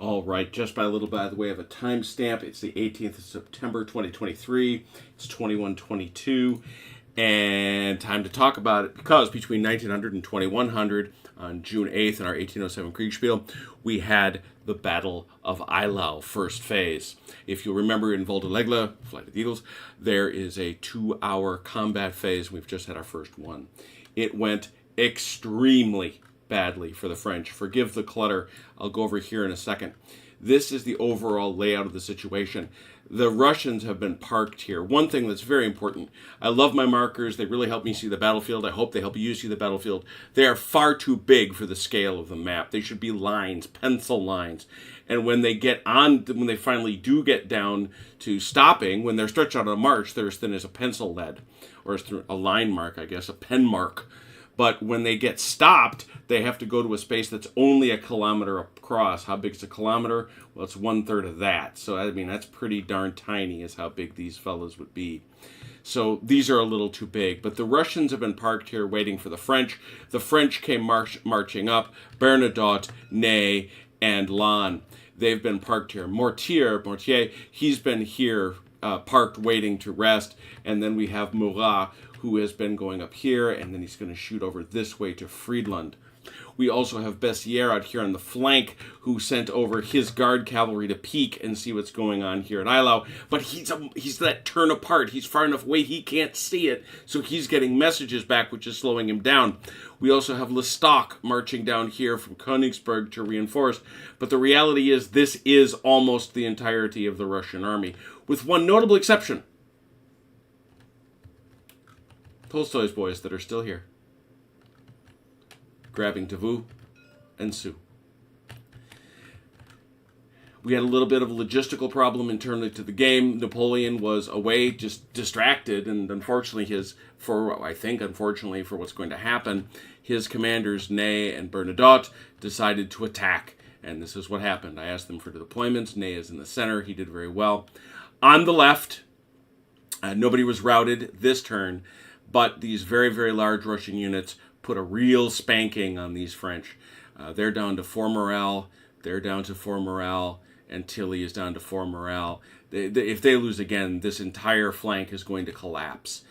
All right, just by a little by the way of a timestamp, it's the 18th of September 2023. It's 21:22, and time to talk about it because between 1900 and 2100, on June 8th in our 1807 Kriegsspiel, we had the Battle of Eylau, first phase. If you'll remember in Volta-l'Aigle, Flight of the Eagles, there is a 2-hour combat phase. We've just had our first one. It went extremely badly for the French. Forgive the clutter. I'll go over here in a second. This is the overall layout of the situation. The Russians have been parked here. One thing that's very important, I love my markers. They really help me see the battlefield. I hope they help you see the battlefield. They are far too big for the scale of the map. They should be lines, pencil lines. And when they finally do get down to stopping, when they're stretched out on a march, they're as thin as a pencil lead, or as a line mark, I guess, a pen mark. But when they get stopped, they have to go to a space that's only a kilometer across. How big is a kilometer? Well, it's 1/3 of that. So, I mean, that's pretty darn tiny is how big these fellas would be. So these are a little too big. But the Russians have been parked here waiting for the French. The French came marching up. Bernadotte, Ney, and Lannes. They've been parked here. Mortier, he's been here parked waiting to rest. And then we have Murat, who has been going up here, and then he's going to shoot over this way to Friedland. We also have Bessières out here on the flank, who sent over his guard cavalry to peek and see what's going on here at Eylau. But he's that turn apart. He's far enough away he can't see it, so he's getting messages back, which is slowing him down. We also have Lestock marching down here from Königsberg to reinforce. But the reality is this is almost the entirety of the Russian army, with one notable exception. Tolstoy's boys that are still here, grabbing Davout and Soult. We had a little bit of a logistical problem internally to the game. Napoleon was away, just distracted, and unfortunately for what's going to happen, his commanders, Ney and Bernadotte, decided to attack. And this is what happened. I asked them for the deployments. Ney is in the center. He did very well. On the left, nobody was routed this turn, but these very, very large Russian units put a real spanking on these French. They're down to 4 morale. They're down to 4 morale. And Tilly is down to 4 morale. If they lose again, this entire flank is going to collapse.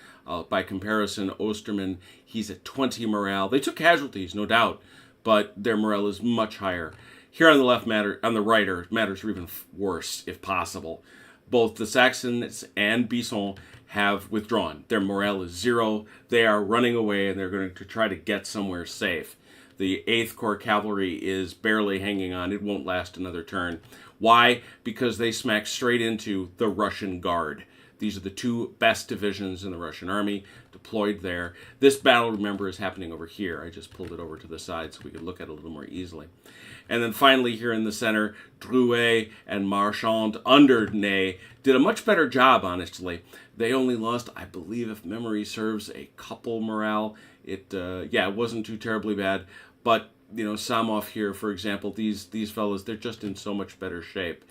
By comparison, Osterman, he's at 20 morale. They took casualties, no doubt, but their morale is much higher. Here on the left, matters are even worse, if possible. Both the Saxons and Bisson have withdrawn. Their morale is 0. They are running away, and they're going to try to get somewhere safe. The 8th Corps Cavalry is barely hanging on. It won't last another turn. Why? Because they smack straight into the Russian Guard. These are the 2 best divisions in the Russian army deployed there. This battle, remember, is happening over here. I just pulled it over to the side so we could look at it a little more easily. And then finally here in the center, Drouet and Marchand under Ney did a much better job, honestly. They only lost, I believe, if memory serves, a couple morale. It wasn't too terribly bad. But, Samov here, for example, these fellas, they're just in so much better shape.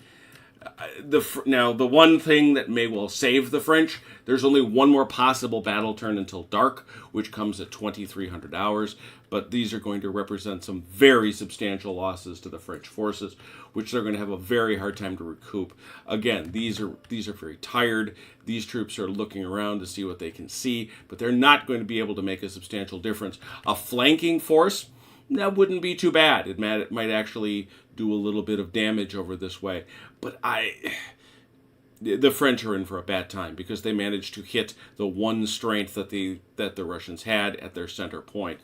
Now, the one thing that may well save the French, there's only one more possible battle turn until dark, which comes at 2300 hours, but these are going to represent some very substantial losses to the French forces, which they're going to have a very hard time to recoup. Again, these are very tired. These troops are looking around to see what they can see, but they're not going to be able to make a substantial difference. A flanking force, that wouldn't be too bad. It might actually do a little bit of damage over this way. But the French are in for a bad time because they managed to hit the one strength that the Russians had at their center point.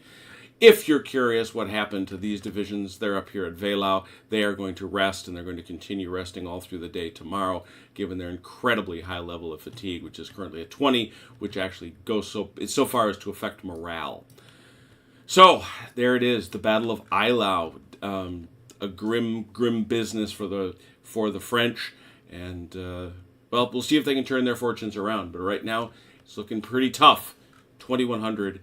If you're curious what happened to these divisions, they're up here at Eylau. They are going to rest, and they're going to continue resting all through the day tomorrow, given their incredibly high level of fatigue, which is currently at 20, which actually goes so far as to affect morale. So, there it is, the Battle of Eylau. A grim business for the French, and we'll see if they can turn their fortunes around. But right now, it's looking pretty tough. 2100